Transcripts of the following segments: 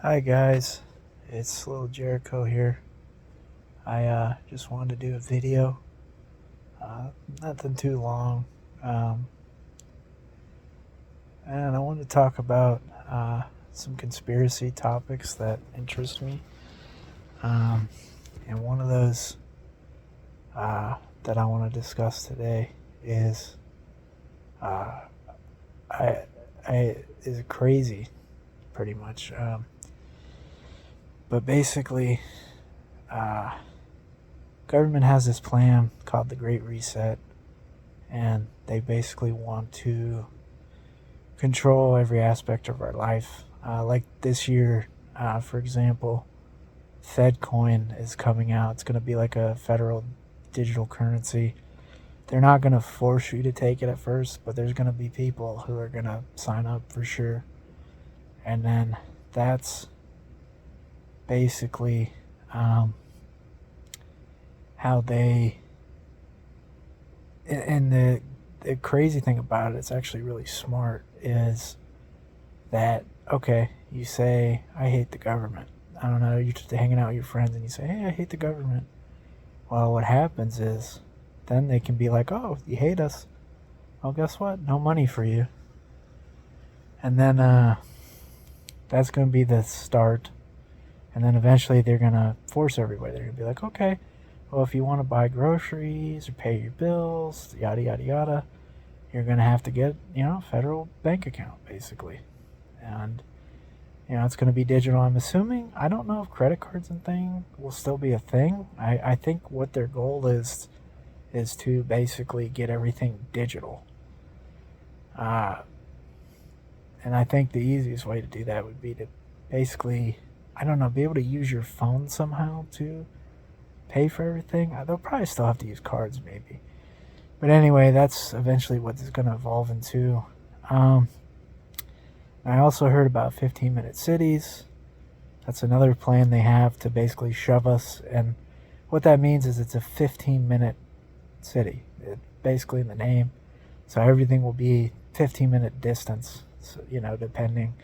Hi guys, it's Little Jericho here. I just wanted to do a video, uh, nothing too long, um, and I wanted to talk about some conspiracy topics that interest me. Um, and one of those that I want to discuss today is uh, I, is crazy, pretty much. But basically, uh, government has this plan called the Great Reset, and they basically want to control every aspect of our life. Like this year, for example, FedCoin is coming out. It's going to be like a federal digital currency. They're not going to force you to take it at first, but there's going to be people who are going to sign up for sure. And then that's basically um, how they. And the crazy thing about it, it's actually really smart, is that, okay, you say, I hate the government. I don't know, you're just hanging out with your friends and you say, hey, I hate the government. Well, what happens is then they can be like, oh, you hate us. Well, guess what? No money for you. And then that's going to be the start. And then eventually they're going to force everybody. They're going to be like, okay, well, if you want to buy groceries or pay your bills, yada, yada, yada, you're going to have to get, a federal bank account, basically. And it's going to be digital. I'm assuming. I don't know if credit cards and thing will still be a thing. I think what their goal is to basically get everything digital. Uh, and I think the easiest way to do that would be to basically, I don't know, be able to use your phone somehow to pay for everything. They'll probably still have to use cards, maybe. But anyway, that's eventually what it's going to evolve into. Um, I also heard about 15-minute cities. That's another plan they have to basically shove us. And what that means is it's a 15-minute city, basically in the name. So everything will be 15-minute distance, so, depending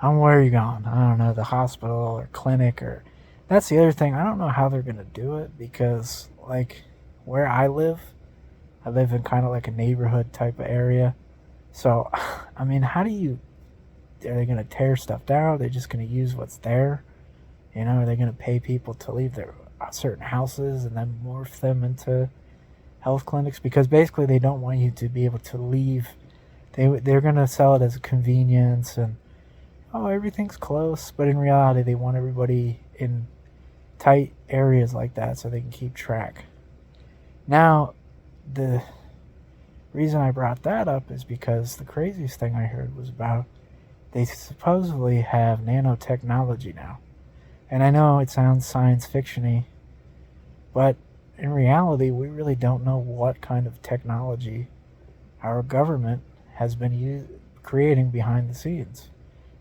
on where you're going. I don't know, the hospital or clinic or... That's the other thing. I don't know how they're going to do it because, like, where I live in kind of like a neighborhood type of area. So, I mean, how do you... Are they going to tear stuff down? Are they just going to use what's there? Are they going to pay people to leave their certain houses and then morph them into health clinics? Because basically they don't want you to be able to leave. They're going to sell it as a convenience and, oh, everything's close. But in reality, they want everybody in tight areas like that so they can keep track. Now, the reason I brought that up is because the craziest thing I heard was about they supposedly have nanotechnology now. And I know it sounds science fiction-y, but in reality, we really don't know what kind of technology our government has been creating behind the scenes.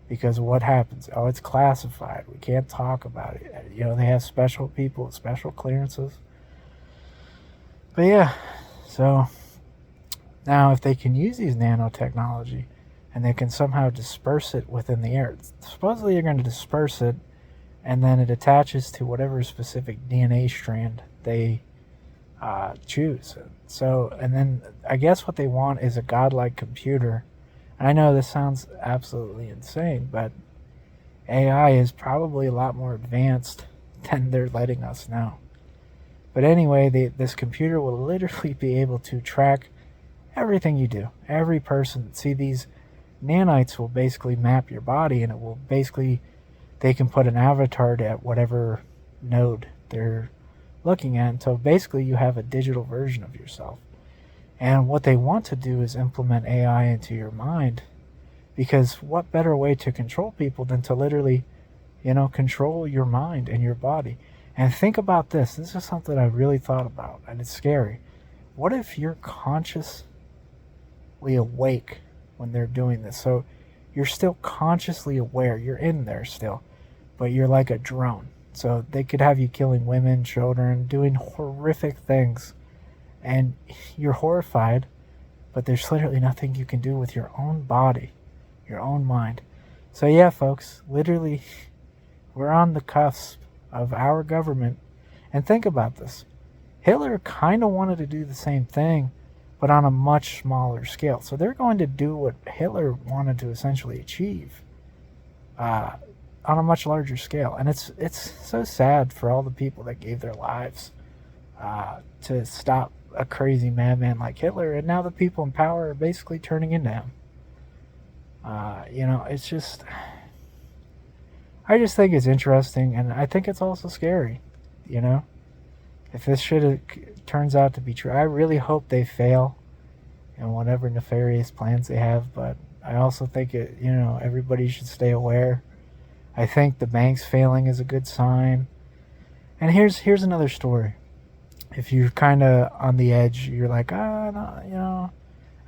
Because what happens? Oh, it's classified. We can't talk about it. They have special people with special clearances. But yeah, so now if they can use these nanotechnology and they can somehow disperse it within the air, supposedly you're going to disperse it and then it attaches to whatever specific DNA strand they choose. So, and then I guess what they want is a godlike computer. I know this sounds absolutely insane, but AI is probably a lot more advanced than they're letting us know. But anyway, this computer will literally be able to track everything you do. Every person. See, these nanites will basically map your body, and it will basically, they can put an avatar at whatever node they're looking at until basically you have a digital version of yourself. And what they want to do is implement AI into your mind, because what better way to control people than to literally, control your mind and your body. And think about this. This is something I really thought about, and it's scary. What if you're consciously awake when they're doing this? So you're still consciously aware. You're in there still, but you're like a drone. So they could have you killing women, children, doing horrific things, and you're horrified, but there's literally nothing you can do with your own body, your own mind. So yeah, folks, literally, we're on the cusp of our government. And think about this. Hitler kind of wanted to do the same thing, but on a much smaller scale. So they're going to do what Hitler wanted to essentially achieve on a much larger scale. And it's so sad for all the people that gave their lives to stop a crazy madman like Hitler. And now the people in power are basically turning into him. It's just... I just think it's interesting, and I think it's also scary, If this shit turns out to be true, I really hope they fail in whatever nefarious plans they have, but I also think everybody should stay aware. I think the banks failing is a good sign. And here's another story. If you're kind of on the edge, you're like, no,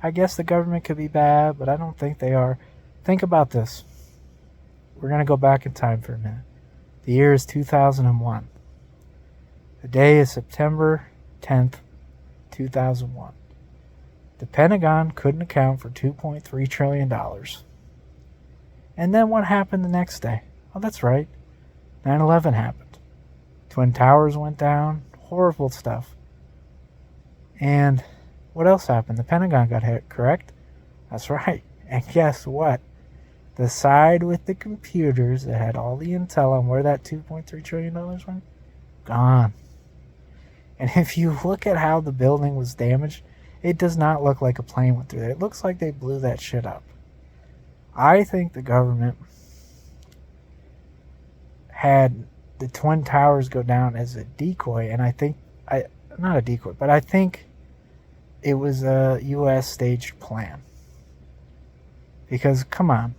I guess the government could be bad, but I don't think they are. Think about this. We're going to go back in time for a minute. The year is 2001. The day is September 10th, 2001. The Pentagon couldn't account for $2.3 trillion. And then what happened the next day? Oh, that's right. 9/11 happened. Twin Towers went down. Horrible stuff. And what else happened? The Pentagon got hit, correct? That's right. And guess what? The side with the computers that had all the intel on where that $2.3 trillion went, gone. And if you look at how the building was damaged, it does not look like a plane went through there. It looks like they blew that shit up. I think the government had the Twin Towers go down as a decoy, and not a decoy, but I think it was a U.S. staged plan. Because, come on,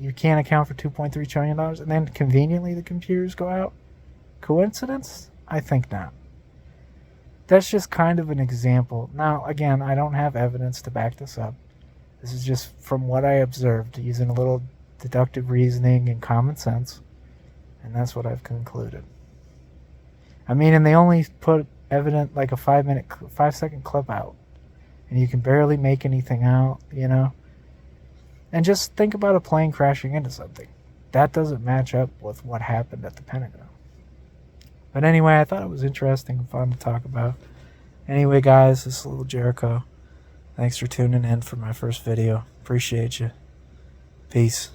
you can't account for $2.3 trillion, and then conveniently the computers go out? Coincidence? I think not. That's just kind of an example. Now, again, I don't have evidence to back this up. This is just from what I observed, using a little deductive reasoning and common sense. And that's what I've concluded. And they only put evident like a 5-second clip out. And you can barely make anything out, And just think about a plane crashing into something. That doesn't match up with what happened at the Pentagon. But anyway, I thought it was interesting and fun to talk about. Anyway, guys, this is Little Jericho. Thanks for tuning in for my first video. Appreciate you. Peace.